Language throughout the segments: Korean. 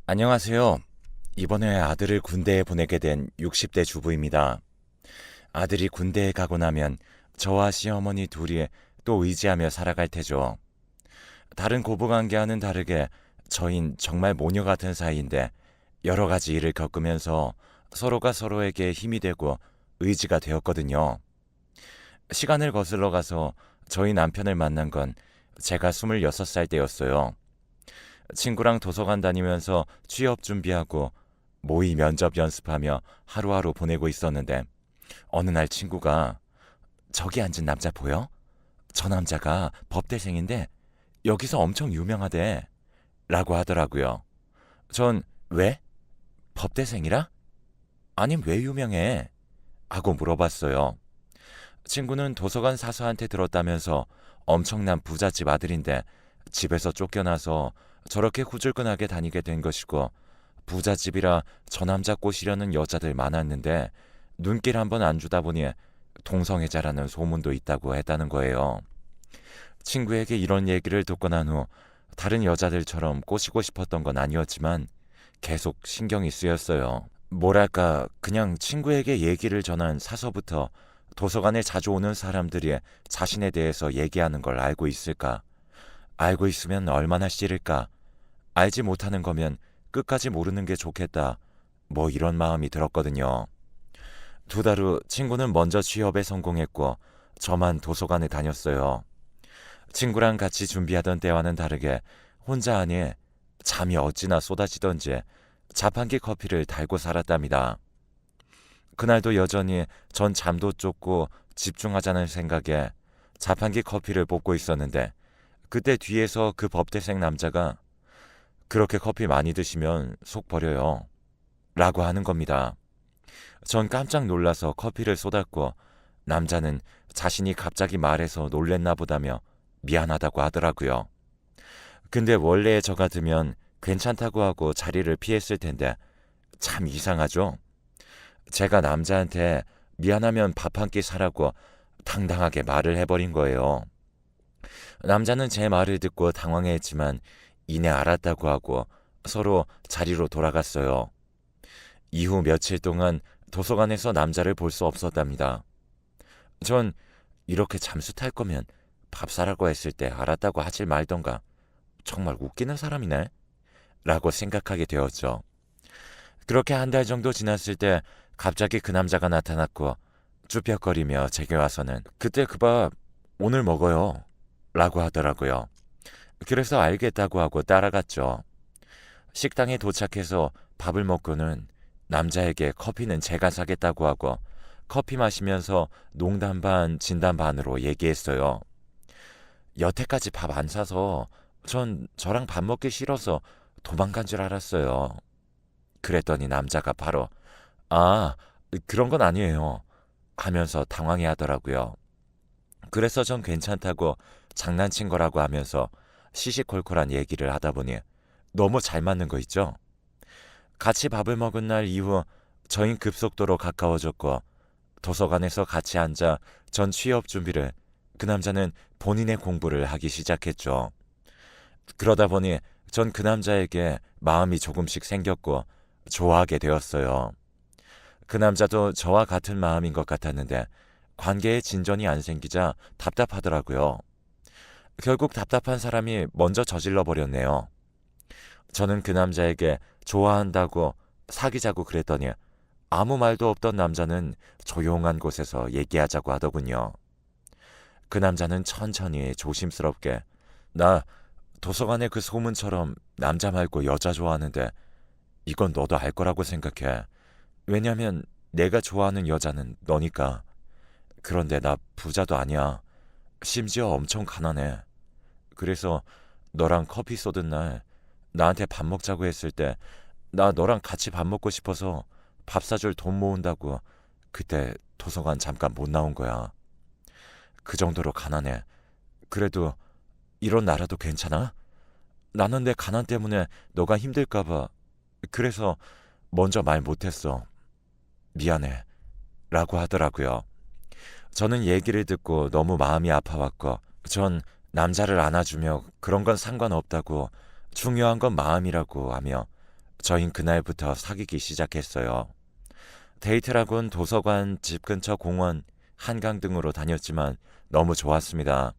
안녕하세요. 이번에 아들을 군대에 보내게 된 60대 주부입니다. 아들이 군대에 가고 나면 저와 시어머니 둘이 또 의지하며 살아갈 테죠. 다른 고부관계와는 다르게 저흰 정말 모녀 같은 사이인데 여러 가지 일을 겪으면서 서로가 서로에게 힘이 되고 의지가 되었거든요. 시간을 거슬러 가서 저희 남편을 만난 건 제가 26살 때였어요. 친구랑 도서관 다니면서 취업 준비하고 모의 면접 연습하며 하루하루 보내고 있었는데 어느 날 친구가 저기 앉은 남자 보여? 저 남자가 법대생인데 여기서 엄청 유명하대 라고 하더라고요. 전 왜? 법대생이라? 아님 왜 유명해? 하고 물어봤어요. 친구는 도서관 사서한테 들었다면서 엄청난 부잣집 아들인데 집에서 쫓겨나서 저렇게 후줄근하게 다니게 된 것이고 부잣집이라 저 남자 꼬시려는 여자들 많았는데 눈길 한번 안 주다 보니 동성애자라는 소문도 있다고 했다는 거예요. 친구에게 이런 얘기를 듣고 난 후 다른 여자들처럼 꼬시고 싶었던 건 아니었지만 계속 신경이 쓰였어요. 뭐랄까 그냥 친구에게 얘기를 전한 사서부터 도서관에 자주 오는 사람들이 자신에 대해서 얘기하는 걸 알고 있을까? 알고 있으면 얼마나 싫을까? 알지 못하는 거면 끝까지 모르는 게 좋겠다. 뭐 이런 마음이 들었거든요. 2달 후 친구는 먼저 취업에 성공했고 저만 도서관에 다녔어요. 친구랑 같이 준비하던 때와는 다르게 혼자 하니 잠이 어찌나 쏟아지던지 자판기 커피를 달고 살았답니다. 그날도 여전히 전 잠도 쫓고 집중하자는 생각에 자판기 커피를 볶고 있었는데 그때 뒤에서 그 법대생 남자가 그렇게 커피 많이 드시면 속 버려요 라고 하는 겁니다. 전 깜짝 놀라서 커피를 쏟았고 남자는 자신이 갑자기 말해서 놀랬나 보다며 미안하다고 하더라고요. 근데 원래 저 같으면 괜찮다고 하고 자리를 피했을 텐데 참 이상하죠? 제가 남자한테 미안하면 밥 한 끼 사라고 당당하게 말을 해버린 거예요. 남자는 제 말을 듣고 당황해했지만 이내 알았다고 하고 서로 자리로 돌아갔어요. 이후 며칠 동안 도서관에서 남자를 볼 수 없었답니다. 전 이렇게 잠수 탈 거면 밥 사라고 했을 때 알았다고 하질 말던가 정말 웃기는 사람이네 라고 생각하게 되었죠. 그렇게 한 달 정도 지났을 때 갑자기 그 남자가 나타났고 쭈뼛거리며 제게 와서는 그때 그 밥 오늘 먹어요 라고 하더라고요. 그래서 알겠다고 하고 따라갔죠. 식당에 도착해서 밥을 먹고는 남자에게 커피는 제가 사겠다고 하고 커피 마시면서 농담 반 진담 반으로 얘기했어요. 여태까지 밥 안 사서 전 저랑 밥 먹기 싫어서 도망간 줄 알았어요. 그랬더니 남자가 바로 아, 그런 건 아니에요 하면서 당황해 하더라고요. 그래서 전 괜찮다고 장난친 거라고 하면서 시시콜콜한 얘기를 하다 보니 너무 잘 맞는 거 있죠? 같이 밥을 먹은 날 이후 저희 급속도로 가까워졌고 도서관에서 같이 앉아 전 취업 준비를 그 남자는 본인의 공부를 하기 시작했죠. 그러다 보니 전 그 남자에게 마음이 조금씩 생겼고 좋아하게 되었어요. 그 남자도 저와 같은 마음인 것 같았는데 관계에 진전이 안 생기자 답답하더라고요. 결국 답답한 사람이 먼저 저질러 버렸네요. 저는 그 남자에게 좋아한다고 사귀자고 그랬더니 아무 말도 없던 남자는 조용한 곳에서 얘기하자고 하더군요. 그 남자는 천천히 조심스럽게 나 도서관의 그 소문처럼 남자 말고 여자 좋아하는데 이건 너도 알 거라고 생각해. 왜냐면 내가 좋아하는 여자는 너니까. 그런데 나 부자도 아니야. 심지어 엄청 가난해. 그래서 너랑 커피 쏟은 날 나한테 밥 먹자고 했을 때 나 너랑 같이 밥 먹고 싶어서 밥 사줄 돈 모은다고 그때 도서관 잠깐 못 나온 거야. 그 정도로 가난해. 그래도 이런 나라도 괜찮아? 나는 내 가난 때문에 너가 힘들까봐 그래서 먼저 말 못했어. 미안해. 라고 하더라고요. 저는 얘기를 듣고 너무 마음이 아파왔고 전 남자를 안아주며 그런 건 상관없다고 중요한 건 마음이라고 하며 저흰 그날부터 사귀기 시작했어요. 데이트라곤 도서관, 집 근처 공원, 한강 등으로 다녔지만 너무 좋았습니다.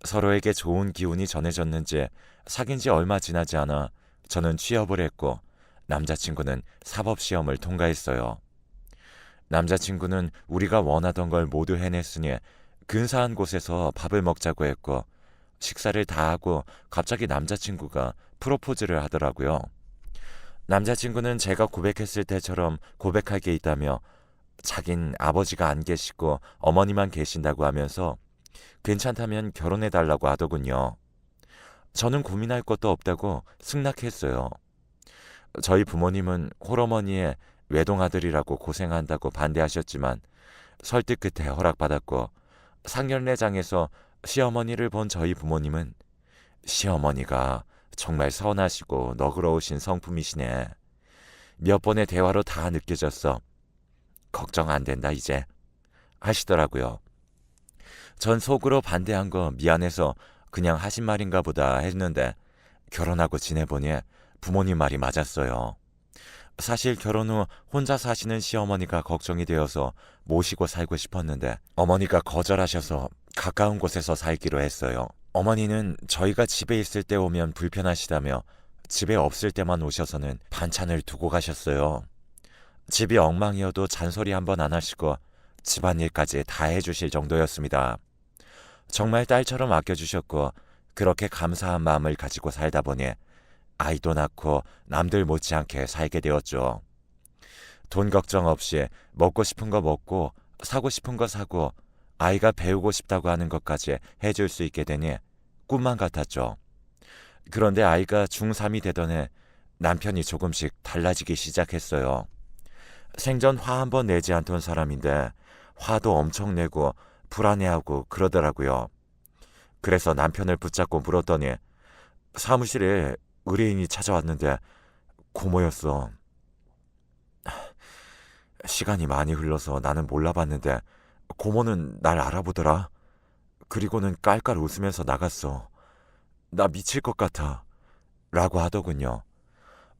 서로에게 좋은 기운이 전해졌는지 사귄 지 얼마 지나지 않아 저는 취업을 했고 남자친구는 사법시험을 통과했어요. 남자친구는 우리가 원하던 걸 모두 해냈으니 근사한 곳에서 밥을 먹자고 했고 식사를 다 하고 갑자기 남자친구가 프로포즈를 하더라고요. 남자친구는 제가 고백했을 때처럼 고백할 게 있다며 자긴 아버지가 안 계시고 어머니만 계신다고 하면서 괜찮다면 결혼해달라고 하더군요. 저는 고민할 것도 없다고 승낙했어요. 저희 부모님은 홀어머니의 외동아들이라고 고생한다고 반대하셨지만 설득 끝에 허락받았고 상견례장에서 시어머니를 본 저희 부모님은 시어머니가 정말 선하시고 너그러우신 성품이시네. 몇 번의 대화로 다 느껴졌어. 걱정 안 된다 이제 하시더라고요. 전 속으로 반대한 거 미안해서 그냥 하신 말인가 보다 했는데 결혼하고 지내보니 부모님 말이 맞았어요. 사실 결혼 후 혼자 사시는 시어머니가 걱정이 되어서 모시고 살고 싶었는데 어머니가 거절하셔서 가까운 곳에서 살기로 했어요. 어머니는 저희가 집에 있을 때 오면 불편하시다며 집에 없을 때만 오셔서는 반찬을 두고 가셨어요. 집이 엉망이어도 잔소리 한 번 안 하시고 집안일까지 다 해주실 정도였습니다. 정말 딸처럼 아껴주셨고 그렇게 감사한 마음을 가지고 살다 보니 아이도 낳고 남들 못지않게 살게 되었죠. 돈 걱정 없이 먹고 싶은 거 먹고 사고 싶은 거 사고 아이가 배우고 싶다고 하는 것까지 해줄 수 있게 되니 꿈만 같았죠. 그런데 아이가 중3이 되던 해 남편이 조금씩 달라지기 시작했어요. 생전 화 한 번 내지 않던 사람인데 화도 엄청 내고 불안해하고 그러더라고요. 그래서 남편을 붙잡고 물었더니 사무실에 의뢰인이 찾아왔는데 고모였어. 시간이 많이 흘러서 나는 몰라봤는데 고모는 날 알아보더라. 그리고는 깔깔 웃으면서 나갔어. 나 미칠 것 같아. 라고 하더군요.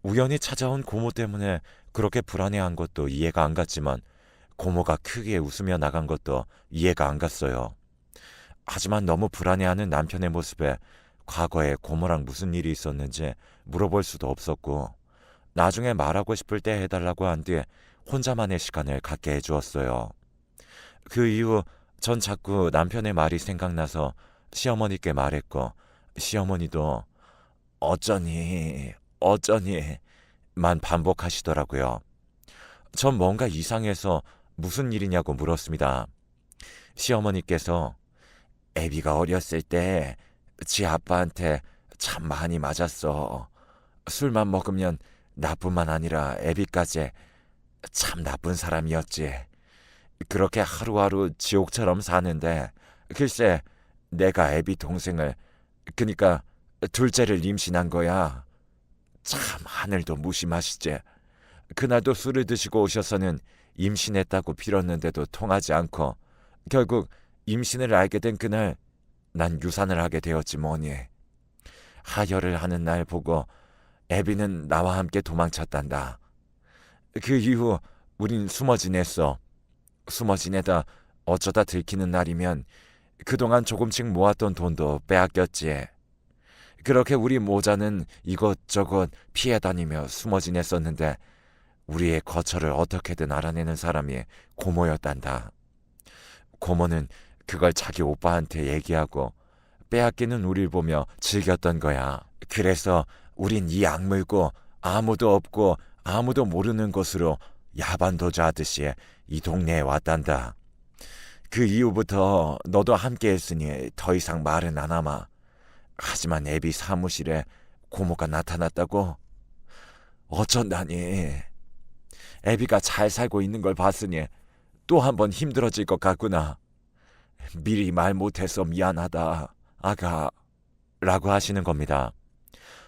우연히 찾아온 고모 때문에 그렇게 불안해한 것도 이해가 안 갔지만 고모가 크게 웃으며 나간 것도 이해가 안 갔어요. 하지만 너무 불안해하는 남편의 모습에 과거에 고모랑 무슨 일이 있었는지 물어볼 수도 없었고 나중에 말하고 싶을 때 해달라고 한 뒤 혼자만의 시간을 갖게 해주었어요. 그 이후 전 자꾸 남편의 말이 생각나서 시어머니께 말했고 시어머니도 어쩌니 만 반복하시더라고요. 전 뭔가 이상해서 무슨 일이냐고 물었습니다. 시어머니께서 애비가 어렸을 때 지 아빠한테 참 많이 맞았어. 술만 먹으면 나뿐만 아니라 애비까지 참 나쁜 사람이었지. 그렇게 하루하루 지옥처럼 사는데 글쎄 내가 애비 동생을 그니까 둘째를 임신한 거야. 참 하늘도 무심하시지. 그날도 술을 드시고 오셔서는 임신했다고 빌었는데도 통하지 않고 결국 임신을 알게 된 그날 난 유산을 하게 되었지 뭐니. 하혈을 하는 날 보고 애비는 나와 함께 도망쳤단다. 그 이후 우린 숨어 지냈어. 숨어 지내다 어쩌다 들키는 날이면 그동안 조금씩 모았던 돈도 빼앗겼지. 그렇게 우리 모자는 이것저것 피해 다니며 숨어 지냈었는데 우리의 거처를 어떻게든 알아내는 사람이 고모였단다. 고모는 그걸 자기 오빠한테 얘기하고 빼앗기는 우릴 보며 즐겼던 거야. 그래서 우린 이 악물고 아무도 없고 아무도 모르는 곳으로 야반도주 하듯이 이 동네에 왔단다. 그 이후부터 너도 함께 했으니 더 이상 말은 안 하마. 하지만 애비 사무실에 고모가 나타났다고? 어쩐다니. 애비가 잘 살고 있는 걸 봤으니 또 한 번 힘들어질 것 같구나. 미리 말 못해서 미안하다, 아가. 라고 하시는 겁니다.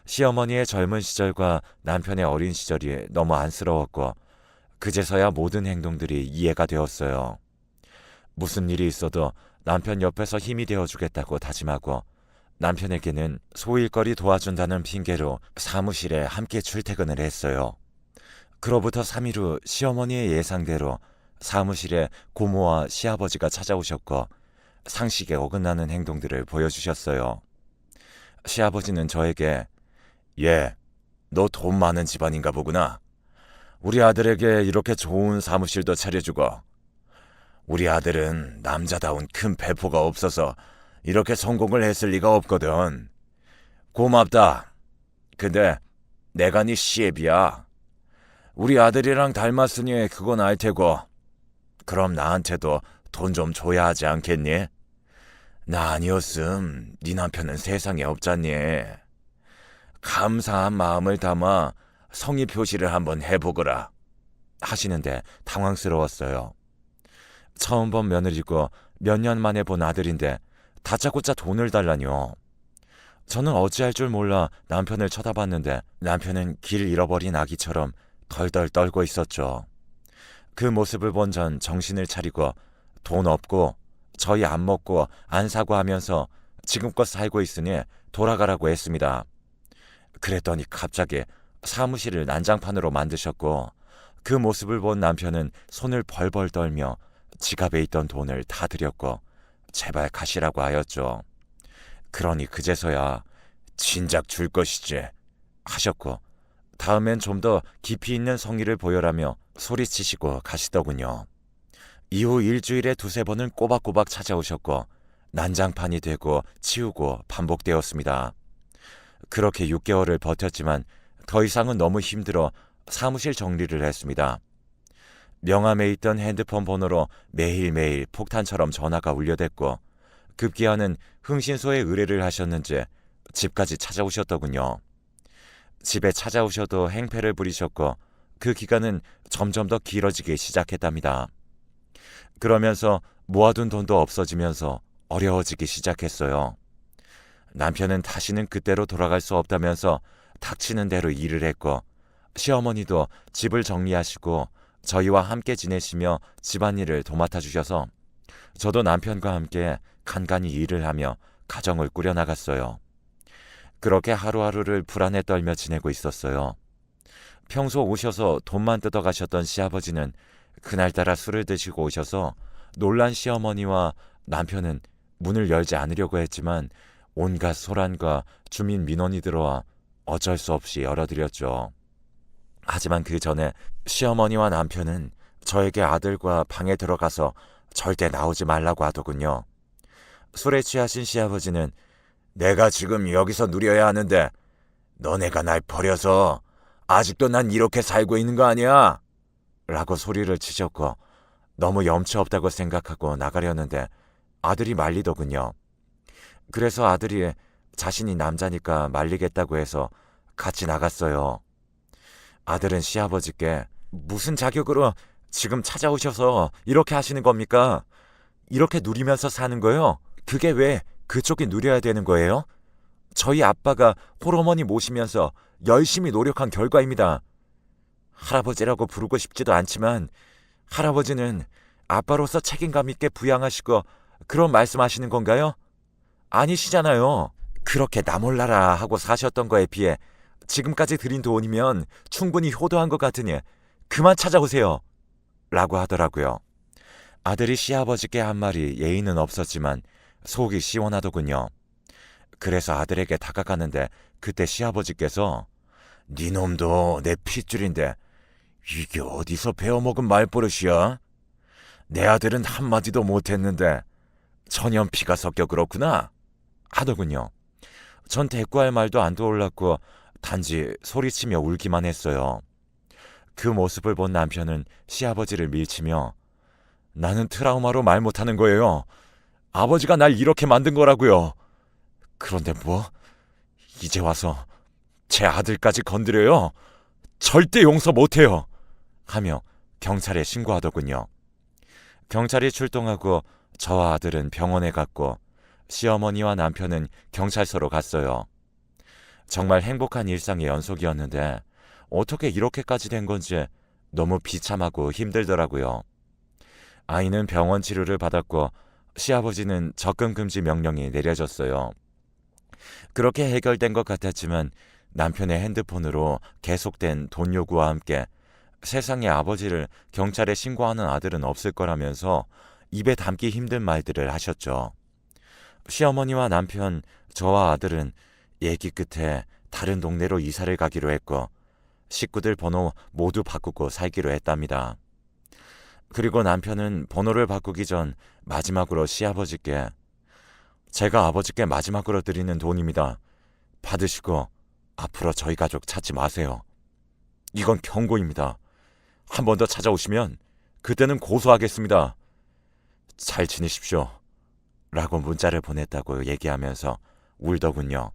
시어머니의 젊은 시절과 남편의 어린 시절이 너무 안쓰러웠고 그제서야 모든 행동들이 이해가 되었어요. 무슨 일이 있어도 남편 옆에서 힘이 되어주겠다고 다짐하고 남편에게는 소일거리 도와준다는 핑계로 사무실에 함께 출퇴근을 했어요. 그로부터 3일 후 시어머니의 예상대로 사무실에 고모와 시아버지가 찾아오셨고 상식에 어긋나는 행동들을 보여주셨어요. 시아버지는 저에게 "얘, 너 돈 많은 집안인가 보구나. 우리 아들에게 이렇게 좋은 사무실도 차려주고 우리 아들은 남자다운 큰 배포가 없어서 이렇게 성공을 했을 리가 없거든. 고맙다. 근데 내가 네 시애비야. 우리 아들이랑 닮았으니 그건 알 테고 그럼 나한테도 돈 좀 줘야 하지 않겠니? 나 아니었음 네 남편은 세상에 없잖니. 감사한 마음을 담아 성의 표시를 한번 해보거라." 하시는데 당황스러웠어요. 처음 본 며느리고 몇 년 만에 본 아들인데 다짜고짜 돈을 달라뇨. 저는 어찌할 줄 몰라 남편을 쳐다봤는데 남편은 길 잃어버린 아기처럼 덜덜 떨고 있었죠. 그 모습을 본 전 정신을 차리고 돈 없고 저희 안 먹고 안 사고 하면서 지금껏 살고 있으니 돌아가라고 했습니다. 그랬더니 갑자기 사무실을 난장판으로 만드셨고 그 모습을 본 남편은 손을 벌벌 떨며 지갑에 있던 돈을 다 드렸고 제발 가시라고 하였죠. 그러니 그제서야 "진작 줄 것이지" 하셨고 다음엔 좀 더 깊이 있는 성의를 보여라며 소리치시고 가시더군요. 이후 일주일에 두세 번은 꼬박꼬박 찾아오셨고 난장판이 되고 치우고 반복되었습니다. 그렇게 6개월을 버텼지만 더 이상은 너무 힘들어 사무실 정리를 했습니다. 명함에 있던 핸드폰 번호로 매일매일 폭탄처럼 전화가 울려댔고 급기야는 흥신소에 의뢰를 하셨는지 집까지 찾아오셨더군요. 집에 찾아오셔도 행패를 부리셨고 그 기간은 점점 더 길어지기 시작했답니다. 그러면서 모아둔 돈도 없어지면서 어려워지기 시작했어요. 남편은 다시는 그때로 돌아갈 수 없다면서 닥치는 대로 일을 했고 시어머니도 집을 정리하시고 저희와 함께 지내시며 집안일을 도맡아 주셔서 저도 남편과 함께 간간히 일을 하며 가정을 꾸려나갔어요. 그렇게 하루하루를 불안에 떨며 지내고 있었어요. 평소 오셔서 돈만 뜯어가셨던 시아버지는 그날따라 술을 드시고 오셔서 놀란 시어머니와 남편은 문을 열지 않으려고 했지만 온갖 소란과 주민 민원이 들어와 어쩔 수 없이 열어드렸죠. 하지만 그 전에 시어머니와 남편은 저에게 아들과 방에 들어가서 절대 나오지 말라고 하더군요. 술에 취하신 시아버지는 "내가 지금 여기서 누려야 하는데 너네가 날 버려서 아직도 난 이렇게 살고 있는 거 아니야?" 라고 소리를 치셨고 너무 염치 없다고 생각하고 나가려는데 아들이 말리더군요. 그래서 아들이 자신이 남자니까 말리겠다고 해서 같이 나갔어요. 아들은 시아버지께 "무슨 자격으로 지금 찾아오셔서 이렇게 하시는 겁니까? 이렇게 누리면서 사는 거요? 그게 왜 그쪽이 누려야 되는 거예요? 저희 아빠가 홀어머니 모시면서 열심히 노력한 결과입니다. 할아버지라고 부르고 싶지도 않지만 할아버지는 아빠로서 책임감 있게 부양하시고 그런 말씀하시는 건가요? 아니시잖아요. 그렇게 나 몰라라 하고 사셨던 거에 비해 지금까지 드린 돈이면 충분히 효도한 것 같으니 그만 찾아오세요." 라고 하더라고요. 아들이 시아버지께 한 말이 예의는 없었지만 속이 시원하더군요. 그래서 아들에게 다가가는데 그때 시아버지께서 "네 놈도 내 핏줄인데 이게 어디서 배워먹은 말버릇이야? 내 아들은 한마디도 못했는데 천연피가 섞여 그렇구나" 하더군요. 전 대꾸할 말도 안 떠올랐고 단지 소리치며 울기만 했어요. 그 모습을 본 남편은 시아버지를 밀치며 "나는 트라우마로 말 못하는 거예요. 아버지가 날 이렇게 만든 거라고요. 그런데 뭐 이제 와서 제 아들까지 건드려요? 절대 용서 못해요." 하며 경찰에 신고하더군요. 경찰이 출동하고 저와 아들은 병원에 갔고 시어머니와 남편은 경찰서로 갔어요. 정말 행복한 일상의 연속이었는데 어떻게 이렇게까지 된 건지 너무 비참하고 힘들더라고요. 아이는 병원 치료를 받았고 시아버지는 접근 금지 명령이 내려졌어요. 그렇게 해결된 것 같았지만 남편의 핸드폰으로 계속된 돈 요구와 함께 세상에 아버지를 경찰에 신고하는 아들은 없을 거라면서 입에 담기 힘든 말들을 하셨죠. 시어머니와 남편, 저와 아들은 얘기 끝에 다른 동네로 이사를 가기로 했고 식구들 번호 모두 바꾸고 살기로 했답니다. 그리고 남편은 번호를 바꾸기 전 마지막으로 시아버지께 제가 아버지께 마지막으로 드리는 돈입니다. 받으시고 앞으로 저희 가족 찾지 마세요. 이건 경고입니다. 한 번 더 찾아오시면 그때는 고소하겠습니다. 잘 지내십시오. 라고 문자를 보냈다고 얘기하면서 울더군요.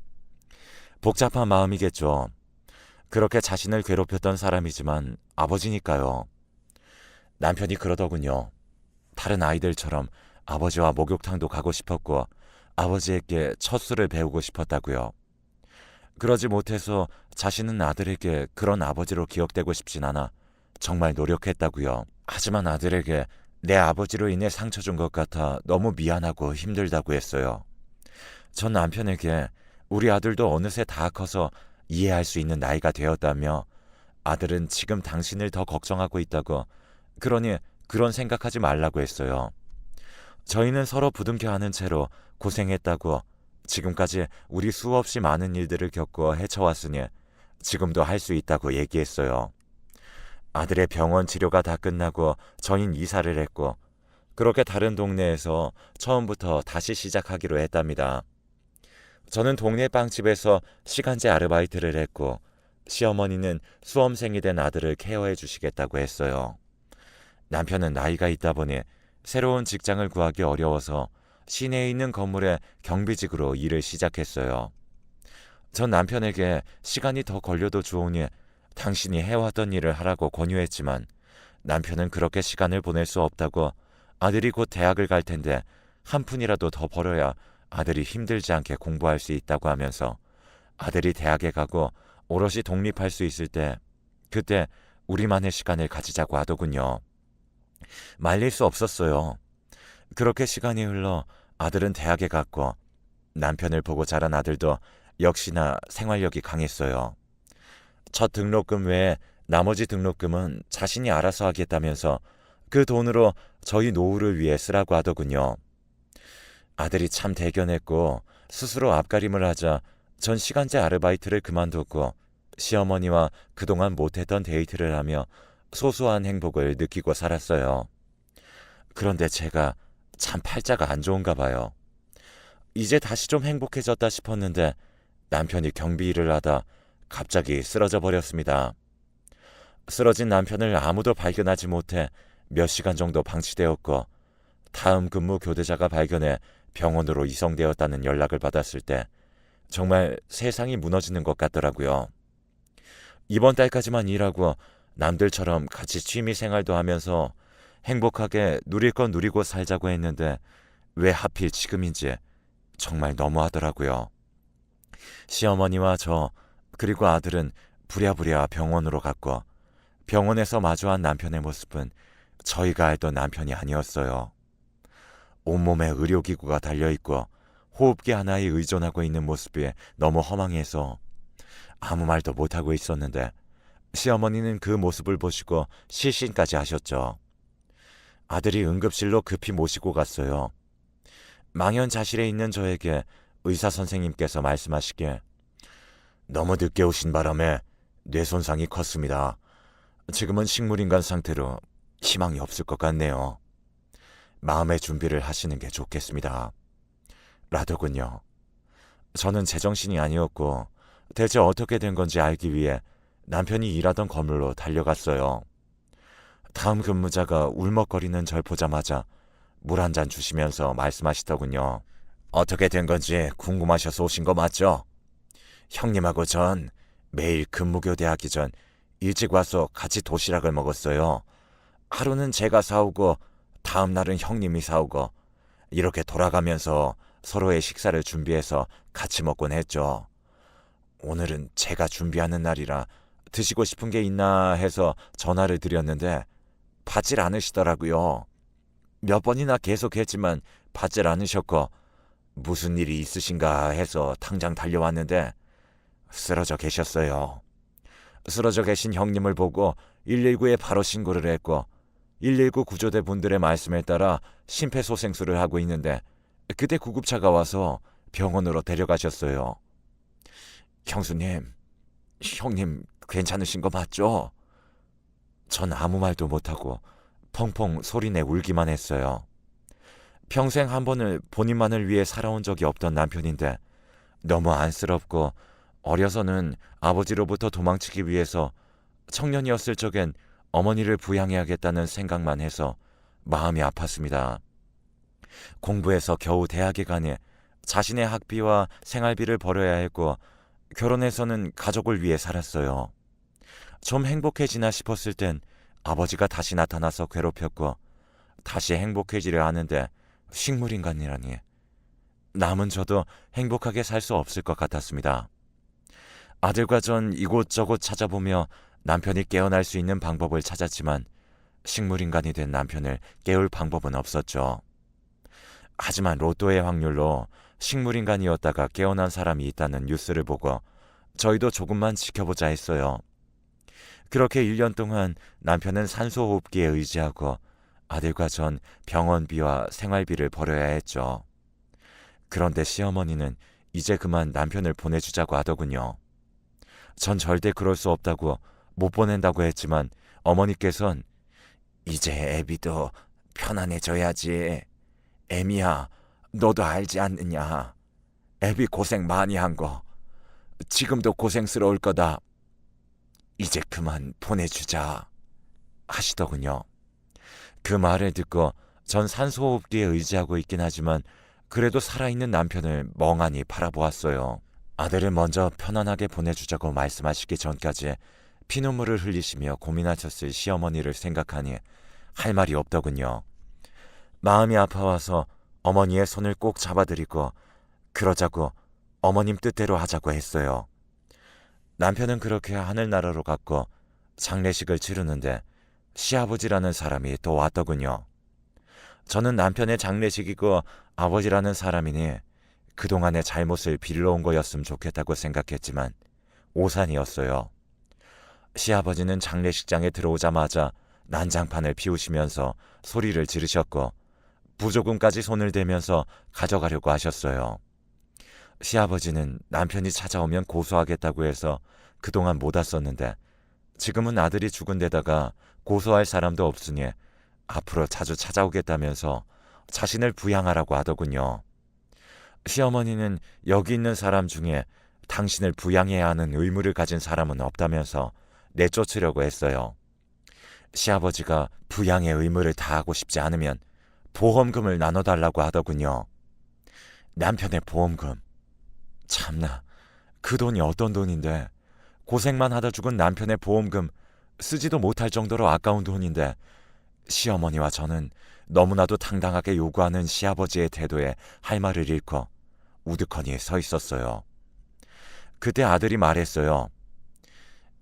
복잡한 마음이겠죠. 그렇게 자신을 괴롭혔던 사람이지만 아버지니까요. 남편이 그러더군요. 다른 아이들처럼 아버지와 목욕탕도 가고 싶었고 아버지에게 첫 술을 배우고 싶었다고요. 그러지 못해서 자신은 아들에게 그런 아버지로 기억되고 싶진 않아 정말 노력했다고요. 하지만 아들에게 내 아버지로 인해 상처 준 것 같아 너무 미안하고 힘들다고 했어요. 전 남편에게 우리 아들도 어느새 다 커서 이해할 수 있는 나이가 되었다며 아들은 지금 당신을 더 걱정하고 있다고 그러니 그런 생각하지 말라고 했어요. 저희는 서로 부둥켜 안은 채로 고생했다고 지금까지 우리 수없이 많은 일들을 겪고 헤쳐왔으니 지금도 할 수 있다고 얘기했어요. 아들의 병원 치료가 다 끝나고 저희는 이사를 했고 그렇게 다른 동네에서 처음부터 다시 시작하기로 했답니다. 저는 동네 빵집에서 시간제 아르바이트를 했고 시어머니는 수험생이 된 아들을 케어해 주시겠다고 했어요. 남편은 나이가 있다 보니 새로운 직장을 구하기 어려워서 시내에 있는 건물에 경비직으로 일을 시작했어요. 전 남편에게 시간이 더 걸려도 좋으니 당신이 해왔던 일을 하라고 권유했지만 남편은 그렇게 시간을 보낼 수 없다고 아들이 곧 대학을 갈 텐데 한 푼이라도 더 벌어야 아들이 힘들지 않게 공부할 수 있다고 하면서 아들이 대학에 가고 오롯이 독립할 수 있을 때 그때 우리만의 시간을 가지자고 하더군요. 말릴 수 없었어요. 그렇게 시간이 흘러 아들은 대학에 갔고 남편을 보고 자란 아들도 역시나 생활력이 강했어요. 첫 등록금 외에 나머지 등록금은 자신이 알아서 하겠다면서 그 돈으로 저희 노후를 위해 쓰라고 하더군요. 아들이 참 대견했고 스스로 앞가림을 하자 전 시간제 아르바이트를 그만뒀고 시어머니와 그동안 못했던 데이트를 하며 소소한 행복을 느끼고 살았어요. 그런데 제가 참 팔자가 안 좋은가 봐요. 이제 다시 좀 행복해졌다 싶었는데 남편이 경비 일을 하다 갑자기 쓰러져 버렸습니다. 쓰러진 남편을 아무도 발견하지 못해 몇 시간 정도 방치되었고 다음 근무 교대자가 발견해 병원으로 이송되었다는 연락을 받았을 때 정말 세상이 무너지는 것 같더라고요. 이번 달까지만 일하고 남들처럼 같이 취미 생활도 하면서 행복하게 누릴 건 누리고 살자고 했는데 왜 하필 지금인지 정말 너무하더라고요. 시어머니와 저 그리고 아들은 부랴부랴 병원으로 갔고 병원에서 마주한 남편의 모습은 저희가 알던 남편이 아니었어요. 온몸에 의료기구가 달려있고 호흡기 하나에 의존하고 있는 모습이 너무 허망해서 아무 말도 못하고 있었는데 시어머니는 그 모습을 보시고 실신까지 하셨죠. 아들이 응급실로 급히 모시고 갔어요. 망연자실에 있는 저에게 의사 선생님께서 말씀하시길 너무 늦게 오신 바람에 뇌 손상이 컸습니다. 지금은 식물인간 상태로 희망이 없을 것 같네요. 마음의 준비를 하시는 게 좋겠습니다. 라더군요. 저는 제정신이 아니었고 대체 어떻게 된 건지 알기 위해 남편이 일하던 건물로 달려갔어요. 다음 근무자가 울먹거리는 절 보자마자 물 한 잔 주시면서 말씀하시더군요. 어떻게 된 건지 궁금하셔서 오신 거 맞죠? 형님하고 전 매일 근무교대하기 전 일찍 와서 같이 도시락을 먹었어요. 하루는 제가 사오고 다음 날은 형님이 사오고 이렇게 돌아가면서 서로의 식사를 준비해서 같이 먹곤 했죠. 오늘은 제가 준비하는 날이라 드시고 싶은 게 있나 해서 전화를 드렸는데 받질 않으시더라고요. 몇 번이나 계속했지만 받질 않으셨고 무슨 일이 있으신가 해서 당장 달려왔는데 쓰러져 계셨어요. 쓰러져 계신 형님을 보고 119에 바로 신고를 했고 119 구조대 분들의 말씀에 따라 심폐소생술을 하고 있는데 그때 구급차가 와서 병원으로 데려가셨어요. 형수님, 형님 괜찮으신 거 맞죠? 전 아무 말도 못하고 펑펑 소리내 울기만 했어요. 평생 한 번을 본인만을 위해 살아온 적이 없던 남편인데 너무 안쓰럽고 어려서는 아버지로부터 도망치기 위해서 청년이었을 적엔 어머니를 부양해야겠다는 생각만 해서 마음이 아팠습니다. 공부해서 겨우 대학에 가니 자신의 학비와 생활비를 벌어야 했고 결혼해서는 가족을 위해 살았어요. 좀 행복해지나 싶었을 땐 아버지가 다시 나타나서 괴롭혔고 다시 행복해지려 하는데 식물인간이라니. 남은 저도 행복하게 살 수 없을 것 같았습니다. 아들과 전 이곳저곳 찾아보며 남편이 깨어날 수 있는 방법을 찾았지만 식물인간이 된 남편을 깨울 방법은 없었죠. 하지만 로또의 확률로 식물인간이었다가 깨어난 사람이 있다는 뉴스를 보고 저희도 조금만 지켜보자 했어요. 그렇게 1년 동안 남편은 산소호흡기에 의지하고 아들과 전 병원비와 생활비를 벌여야 했죠. 그런데 시어머니는 이제 그만 남편을 보내주자고 하더군요. 전 절대 그럴 수 없다고 못 보낸다고 했지만 어머니께선 이제 애비도 편안해져야지. 애미야, 너도 알지 않느냐. 애비 고생 많이 한 거. 지금도 고생스러울 거다. 이제 그만 보내주자 하시더군요. 그 말을 듣고 전 산소호흡기에 의지하고 있긴 하지만 그래도 살아있는 남편을 멍하니 바라보았어요. 아들을 먼저 편안하게 보내주자고 말씀하시기 전까지 피눈물을 흘리시며 고민하셨을 시어머니를 생각하니 할 말이 없더군요. 마음이 아파와서 어머니의 손을 꼭 잡아드리고 그러자고 어머님 뜻대로 하자고 했어요. 남편은 그렇게 하늘나라로 갔고 장례식을 치르는데 시아버지라는 사람이 또 왔더군요. 저는 남편의 장례식이고 아버지라는 사람이니 그동안의 잘못을 빌러 온 거였으면 좋겠다고 생각했지만 오산이었어요. 시아버지는 장례식장에 들어오자마자 난장판을 피우시면서 소리를 지르셨고 부조금까지 손을 대면서 가져가려고 하셨어요. 시아버지는 남편이 찾아오면 고소하겠다고 해서 그동안 못 왔었는데 지금은 아들이 죽은 데다가 고소할 사람도 없으니 앞으로 자주 찾아오겠다면서 자신을 부양하라고 하더군요. 시어머니는 여기 있는 사람 중에 당신을 부양해야 하는 의무를 가진 사람은 없다면서 내쫓으려고 했어요. 시아버지가 부양의 의무를 다하고 싶지 않으면 보험금을 나눠달라고 하더군요. 남편의 보험금. 참나, 그 돈이 어떤 돈인데 고생만 하다 죽은 남편의 보험금 쓰지도 못할 정도로 아까운 돈인데 시어머니와 저는 너무나도 당당하게 요구하는 시아버지의 태도에 할 말을 잃고 우두커니 서 있었어요. 그때 아들이 말했어요.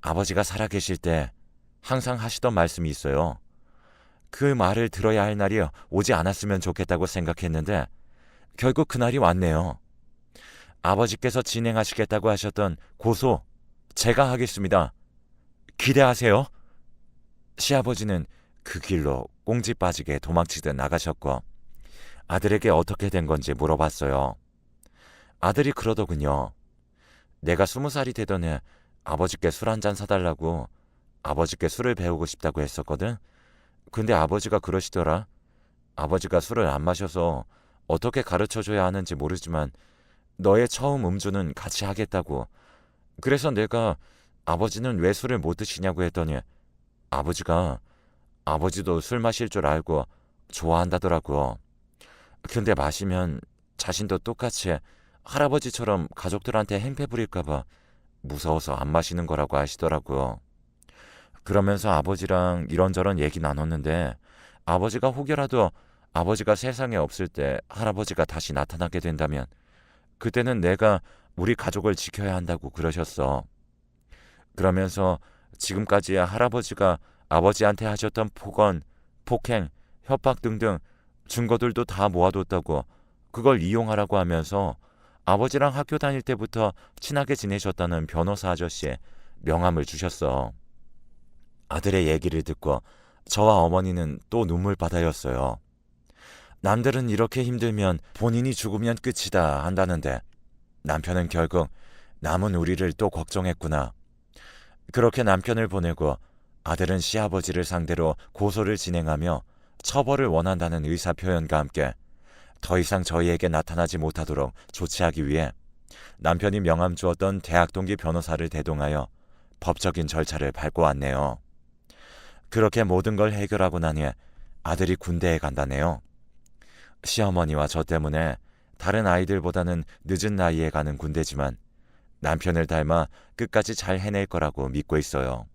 아버지가 살아계실 때 항상 하시던 말씀이 있어요. 그 말을 들어야 할 날이 오지 않았으면 좋겠다고 생각했는데 결국 그날이 왔네요. 아버지께서 진행하시겠다고 하셨던 고소 제가 하겠습니다. 기대하세요. 시아버지는 그 길로 꽁지 빠지게 도망치듯 나가셨고 아들에게 어떻게 된 건지 물어봤어요. 아들이 그러더군요. 내가 20살이 되던 해 아버지께 술 한잔 사달라고 아버지께 술을 배우고 싶다고 했었거든. 근데 아버지가 그러시더라. 아버지가 술을 안 마셔서 어떻게 가르쳐줘야 하는지 모르지만 너의 처음 음주는 같이 하겠다고. 그래서 내가 아버지는 왜 술을 못 드시냐고 했더니 아버지도 술 마실 줄 알고 좋아한다더라고. 근데 마시면 자신도 똑같이 할아버지처럼 가족들한테 행패 부릴까봐 무서워서 안 마시는 거라고 하시더라고요. 그러면서 아버지랑 이런저런 얘기 나눴는데 아버지가 혹여라도 아버지가 세상에 없을 때 할아버지가 다시 나타나게 된다면 그때는 내가 우리 가족을 지켜야 한다고 그러셨어. 그러면서 지금까지 할아버지가 아버지한테 하셨던 폭언, 폭행, 협박 등등 증거들도 다 모아뒀다고 그걸 이용하라고 하면서 아버지랑 학교 다닐 때부터 친하게 지내셨다는 변호사 아저씨의 명함을 주셨어. 아들의 얘기를 듣고 저와 어머니는 또 눈물바다였어요. 남들은 이렇게 힘들면 본인이 죽으면 끝이다 한다는데 남편은 결국 남은 우리를 또 걱정했구나. 그렇게 남편을 보내고 아들은 시아버지를 상대로 고소를 진행하며 처벌을 원한다는 의사표현과 함께 더 이상 저희에게 나타나지 못하도록 조치하기 위해 남편이 명함 주었던 대학 동기 변호사를 대동하여 법적인 절차를 밟고 왔네요. 그렇게 모든 걸 해결하고 나니 아들이 군대에 간다네요. 시어머니와 저 때문에 다른 아이들보다는 늦은 나이에 가는 군대지만 남편을 닮아 끝까지 잘 해낼 거라고 믿고 있어요.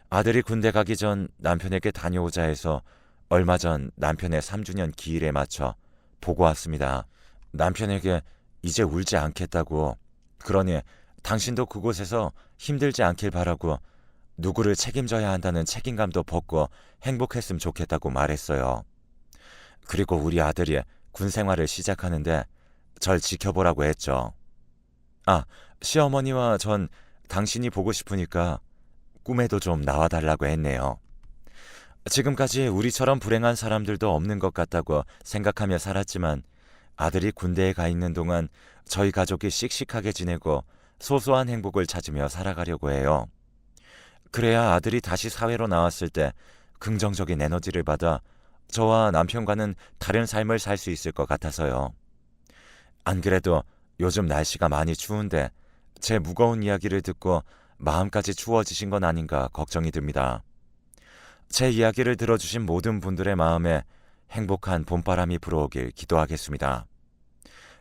아들이 군대 가기 전 남편에게 다녀오자 해서 얼마 전 남편의 3주년 기일에 맞춰 보고 왔습니다. 남편에게 이제 울지 않겠다고, 그러니 당신도 그곳에서 힘들지 않길 바라고 누구를 책임져야 한다는 책임감도 벗고 행복했으면 좋겠다고 말했어요. 그리고 우리 아들이 군 생활을 시작하는데 절 지켜보라고 했죠. 아, 시어머니와 전 당신이 보고 싶으니까 꿈에도 좀 나와달라고 했네요. 지금까지 우리처럼 불행한 사람들도 없는 것 같다고 생각하며 살았지만 아들이 군대에 가 있는 동안 저희 가족이 씩씩하게 지내고 소소한 행복을 찾으며 살아가려고 해요. 그래야 아들이 다시 사회로 나왔을 때 긍정적인 에너지를 받아 저와 남편과는 다른 삶을 살 수 있을 것 같아서요. 안 그래도 요즘 날씨가 많이 추운데 제 무거운 이야기를 듣고 마음까지 추워지신 건 아닌가 걱정이 듭니다. 제 이야기를 들어주신 모든 분들의 마음에 행복한 봄바람이 불어오길 기도하겠습니다.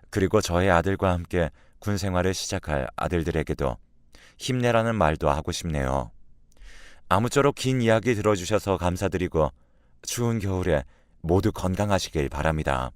그리고 저의 아들과 함께 군 생활을 시작할 아들들에게도 힘내라는 말도 하고 싶네요. 아무쪼록 긴 이야기 들어주셔서 감사드리고 추운 겨울에 모두 건강하시길 바랍니다.